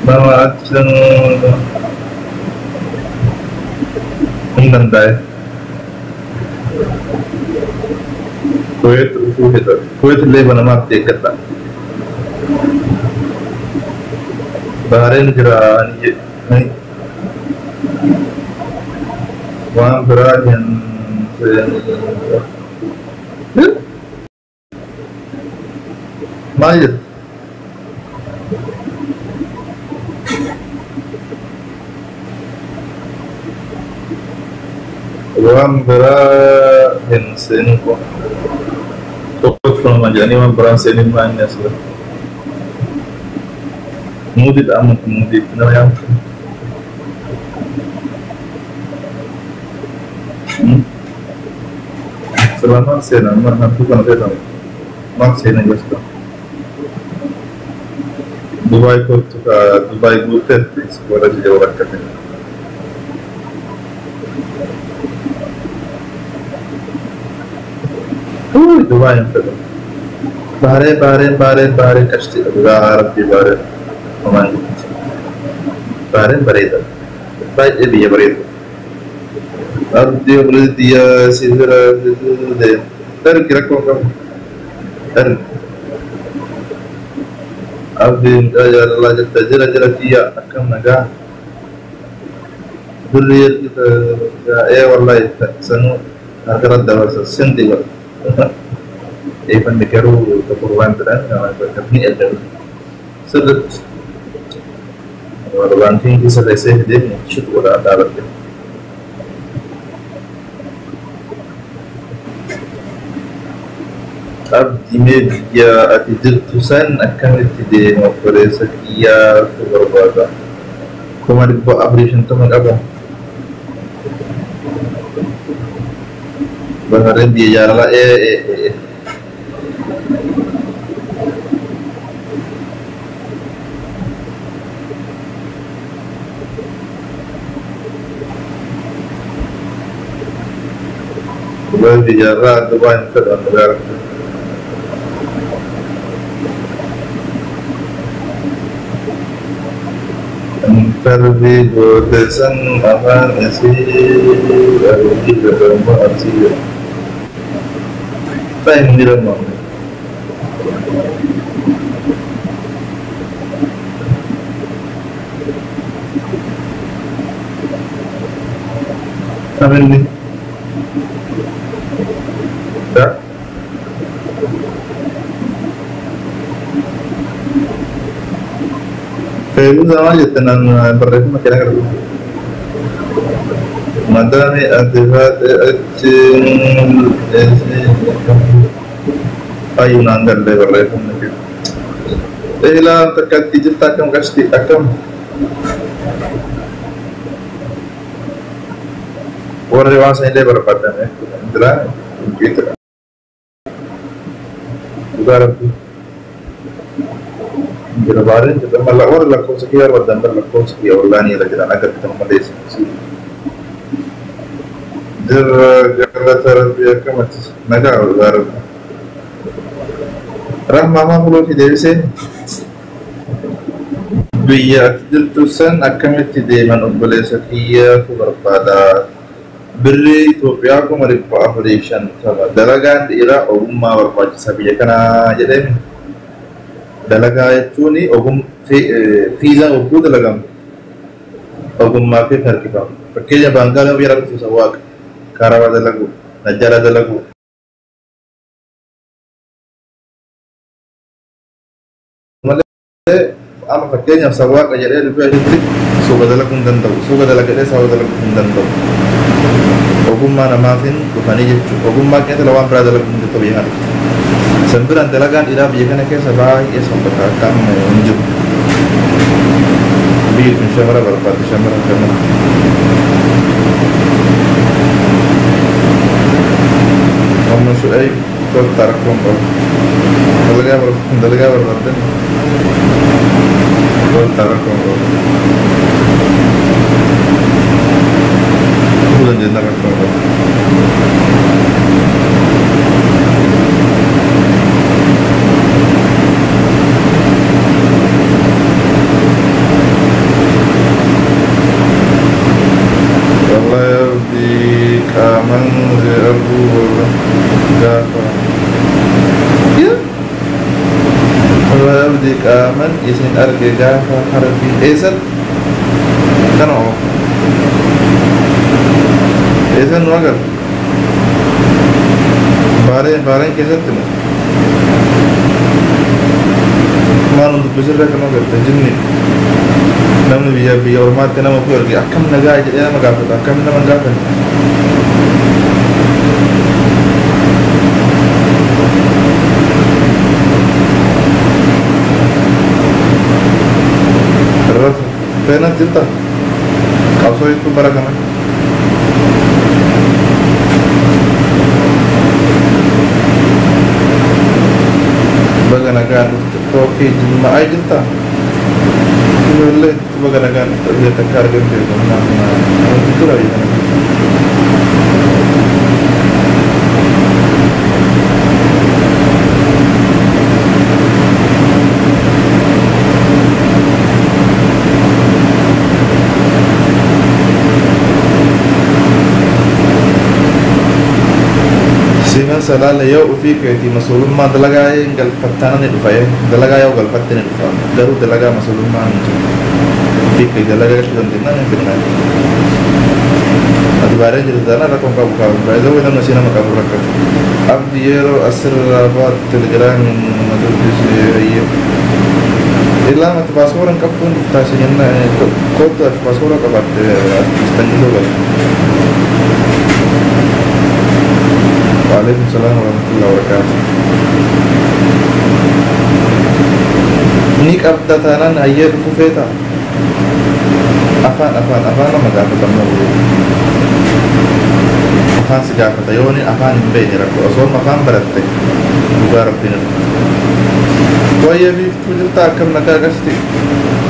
Nama acang menandai Kuwait itu Kuwait Lebanon mati kata Bahrain jiraan ini Wang berajan Mayat Wang berajan sen kok Tokot from Majani wang berajan senin mana sudah Mudit amat mudit yang selama saya nanti kan saya tahu mak saya nggak suka Dubai ko suka Dubai guter sekolah di Jawa Barat Dubai yang terbaik Bahrain kasti Arab di Bahrain Oman Bahrain berita baik dia berita Ardia berdia sidra de kira kok Abdin Allah jalla dia akan naga durriyat kita wallahi sanu agar ada sendi ba even dikaru keperluan terang kami ada sudah orang tinggi selesai dia shoot udah ada Abdi media atidirtusan akan tidak mengoperasi sekia berbeda. Kau ada buat operation teman apa? Bahkan dia jalan Bahkan dia jalan tu banyak negara. Terlebih berkesan apa nasi dari dalam arti apa yang di dalam apa ini tak Film sama aja tenang berdasarkan masyarakat. Madani artifat ayunan dan berdasarkan macam. Dalam terkait digital kamu kasih akam. Orang dewasa ini berpatah ya. Itulah gitu. Bukan Barin kita malah orang lakukan sekian dan berlakukan sekian orang yang lagi agar kita memilih Jaga terbiak kemat naga orang Rahmama puluh tidak bisa biar jutusan akan tidak manubale sekian berpada beri Ethiopia aku mereka operation sama dalagan ira umma berpacu sabiya kana jadi dalaga itu ni ogum visa ogum dalagam ogum maafin terkibam perkiranya bangga biar aku susah karawa dalagu najara dalagu ama perkiranya sawak aja dia lebih aja suka dalagun dan tahu suka dalagnya sawak dalagun dan tahu ogum mana maafin bukan aja ogum maafin itu lawan berada dalagun itu biar sembilan dalagan ira biarkan ke sabah ya sampai kakam menunjuk biar syamara berapa syamara kamu suai kau tarik kompor dalaga berapa kau tarik kompor bulan jenazah kompor gaafa abdii qaaman isin arge gaafa harbii eessan kana oo eessan nu agar baareen keessatti mu maanum dubbisirra kan agarte jinni namni biyya ormaatti nama ku arge akkam nagaa jedhee nama gaafata akkam nama gaafata Fena cinta kalau itu barang baganagan topi jemaah cinta boleh baganagan dia tekar gede nah itu lah ya سلال يو فيك تي مسؤول ما دلغاي قال فتانا ندفاي دلغاي او قال فتنا ندفا درو دلغا مسؤول ما فيك دلغا شلون دنا نفنا ادبارين جلدنا رقم كابو كابو بايزو وين نسينا مكابو ركب عبد يرو اسر رابط تليجرام من مدر هي الا ما تباسورن كابون تاسينا كود باسورا كبات استنجلو بس وعليكم السلام ورحمة الله وبركاته نيك أبدا تانان أيه فوفيتا أفان لما قافة تمنو أفان سقافة يوني أفان بيني ركو أصول أفان برتك مبارك دينا وأيه بيف تجلتا أكم نكا قشتي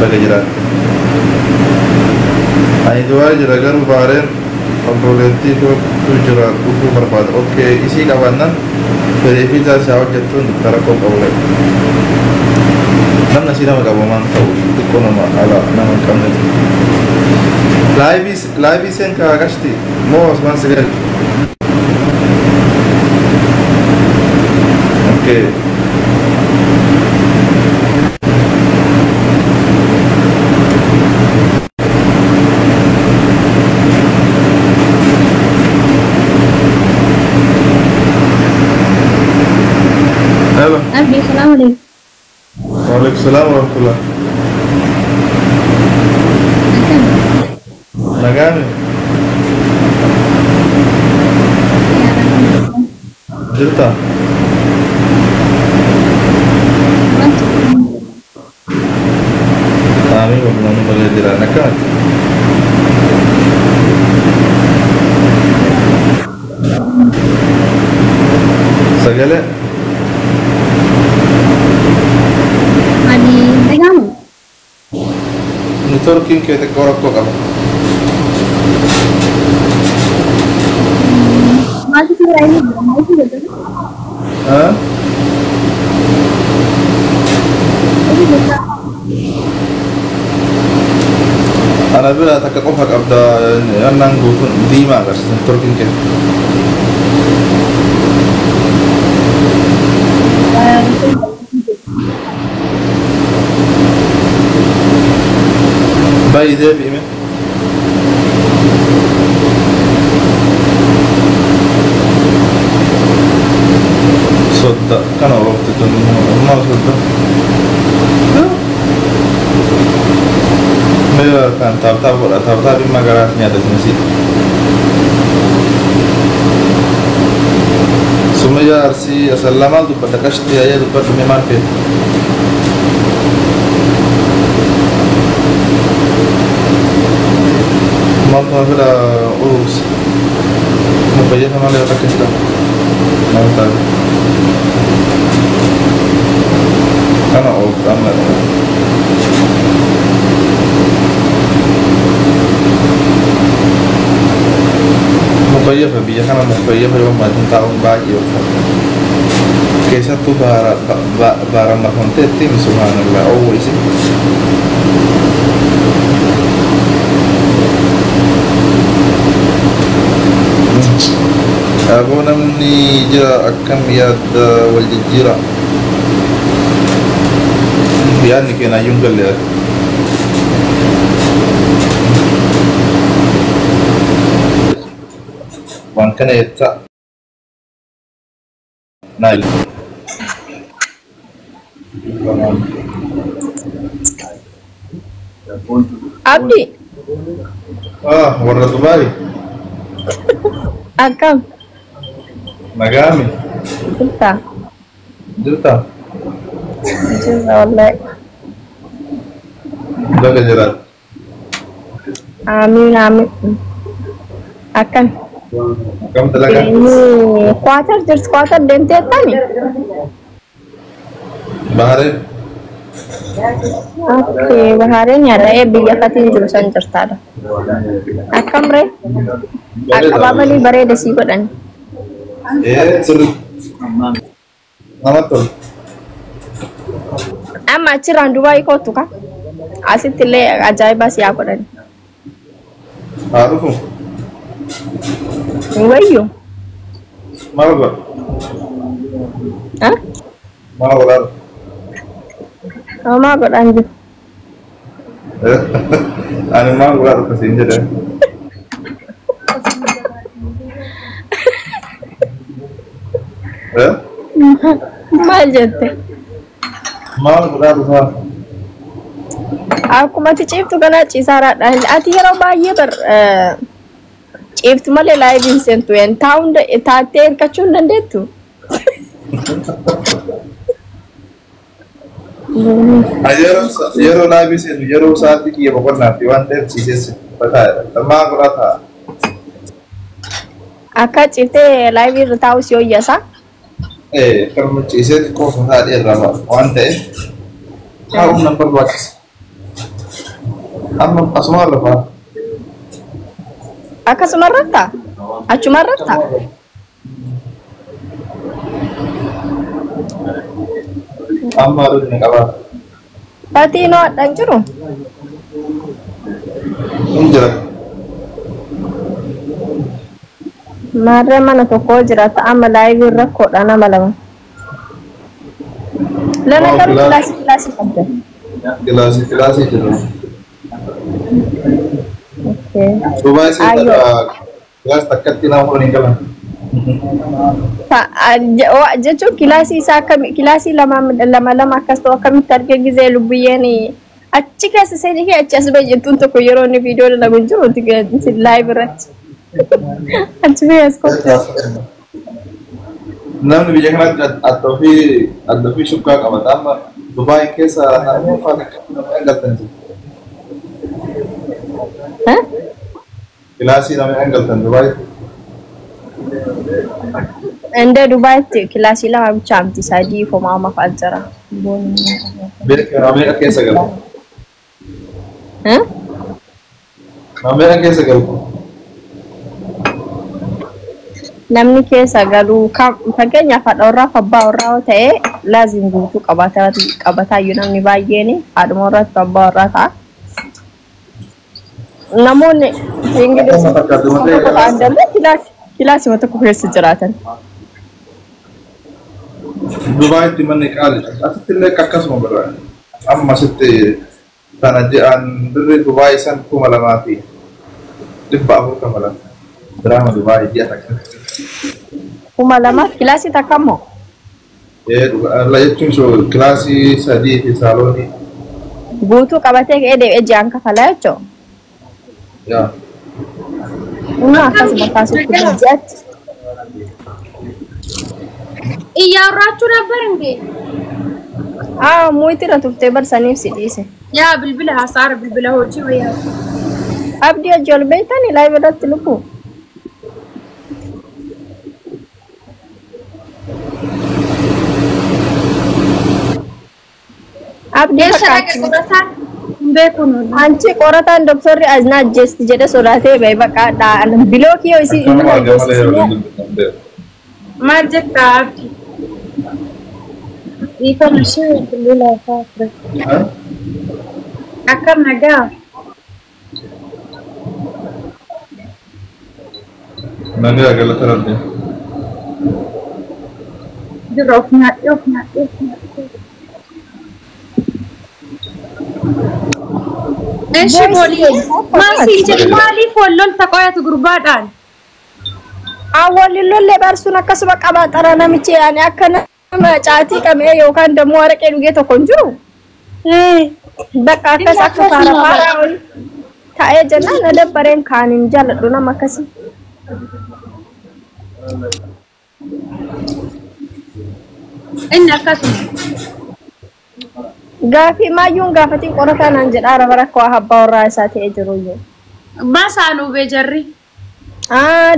بقى جرات أي دواجي رقر بارين obroletti tu jira buku berbeda. Oke, isi kawanan verifikasi awak jatuh untuk tarakok awal. Nam nasi nama kawan mantau itu kono ala nama kamu. Live sen ka agasti mau asman segel. Oke. Assalamualaikum. Waalaikumsalam warahmatullah. Nagami. Jirta. Kami belum boleh diranakan. Segala Turkin ke tekorak kok kamu? Masih sih ini mau sih betul? Hah? Ini betul. Anak bila tak kau hak abda anang gutun lima kas Turkin ke. باي ده بإيمان صدق كان وقت ما صدق ما كان تاب بما قرأتني هذا المسيح سمية أرسي أسلم على دبّة كشتي أيه دبّة ميمان فيه ما قابل أوس مبينها ما لا يتكلم ما تعرف أنا أوف أنا مكيفة بيا كنا مكيفة يوم ما تنتهون باقي وفر كيسة تو بارا ما كنت تيم سبحان الله أو إيش Aboo namni jira akkam yaadda wal jijjiira. Yaadni keenya iyyuu hin galle yaadda. Waan kana jettaa. Nail. Abdi, Warra Dubaay. akam, Nagaami. kita, Jirta. juga oleh, Baga jiraat. amin amin, akan. Akkam dalagaa? Ini kuatar dente tani. Bahareen. Oke, baharnya ada biya katin jurusan tertada. Akam re, apa beli bare desi badan. Sirrii. Nama tolu. Amma ciran Dubai ko tuka. Asitile ajaiba siapa dan. Haa dhufu. Wayu. Maal godha? Hah? Maal godhaa? Mama kok lanjut. Ani maal godhaa dhufa siin jedhe. Mal jette. Maal godhaa dhufa? Aku mati ciftu kana cisara dan ati yeroo baay'ee bar ciftu malee live sentu en taun taatee hirkachuun dandeettu. Yeroo laabii seenu yeroo sa'aatii kiyya boqonnaa fi waan ta'eef ciisee bataadha. Maal godhaa ta'a? Akka ciftee live irra taa'us yoo iyyasa. Kan ciisee xiqqoo fataa dheerraa waan ta'eef taa'uun nan barbaachisa. Amma asuma lafaa. Akkasumarratta? Achumarratta? Amma aduun ni qabaa. Fatiin hodhan jiru? Hin jira. Marree mana tokko jira ta'ama live irra kodha nama lama. Lana garuu kilaasii qabda. Kilaasii jiru. Okay. Dubaay seetaa kilaas takkatti nama kudhan hin qaban. Jechuun kilaasii isaa akkami kilaasii lama akkas ta'u akkamitti argee gizee lubbiyyeen achi keessa seenii fi achi as ba'e jettuun tokko yeroo inni viidiyoo dalagu jiru live irratti. Achi ba'e as qophii. Namni biyya kanatti adda ofii shukkaa qabata. Amma Dubaay keessa naannoo faana nama engaltan jiru. Kilaasii nama engaltan Dubaay. Ende Dubaay kilaasii lama bicha amti sadii fomaama fa'aajara. Namni keessa galu. Namni keessa galu. Namni keessa galu fakkeenyaaf haadha warraa fi abbaa warraa yoo ta'e laazim guutuu qabataayyuu namni baay'een haadhuma warraa fi abbaa warraa ta'a. Namoonni kilaasii tokko keessa jiraatan. Dubaayitti manni qaali. Asitti illee akkasuma barbaada. Amma asitti kana je'an dirri Dubaay san 2,400 mala. Diraama Dubaay ji'a takka. 2,000 kilaasii takka ammoo? Jechuun so kilaasii 3 fi saaloonii. Guutuu qabatee ka'ee deebi'ee ji'aan kafalaa jechuudha. Yaa. Una akkasuma taasisuuf ji'aatti. እያወራችሁ ነበር እንዴ? ሙይት ረቱፍቴ በርሰኒፍ ሲዲሴ ያ ብልብል ሐሳር ብልብል ሆጂ ወይ አብዲ አጆል በይተን ላይ በደት ልኩ አብዲ ቆረታ እንደኩኑ አንቺ ቆረታን ዶክተር አዝና ጀስት ጀደ ሶዳቴ በይ በቃ ብሎኪዮ እሲ ማርጀታ አብዲ ይፈን ሺ ብልብል ሐሳር አከም ነጋ Nagaa galata rabbi. jirra of nyaadhee. Eeshi boolii maasii jedhu maaliif wallolta qoyatu gurbaadhaan? Awwalli lolle barsuun akkasuma qabaxara namichi yaani akka nama caatii qabee yookaan dammoo waraqee dhugee tokko hin jiru. Bakka akkas akka faara ta'ee jennaan na dabbareen kaaniin jaalladhu nama akkasii. Inni akkasuma. Gaafii maayyuun gaafatiin qorataa naan jedhaa raba rakkoo abbaa warraa isaa ta'ee jiru iyyuu. Maasaanuu bee jarri.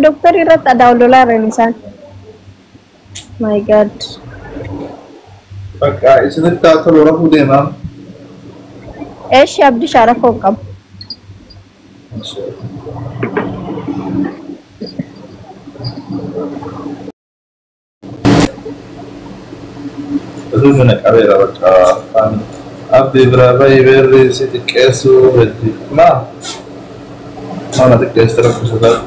Doktor irratti adaawulolaa irreen isaan. My God. Bakka isinitti haa tolu rafuu deemaa. Eeshi abdii shaarakoo qabu. Itu mana karya bakka abdi berapa iberi si tikesu berarti mana tikes terus sudah.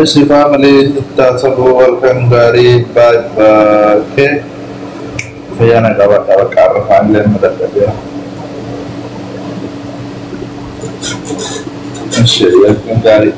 Si family kita sebuah dari ke saya nak kawat karhan dan mendapat dia. Masya Allah dari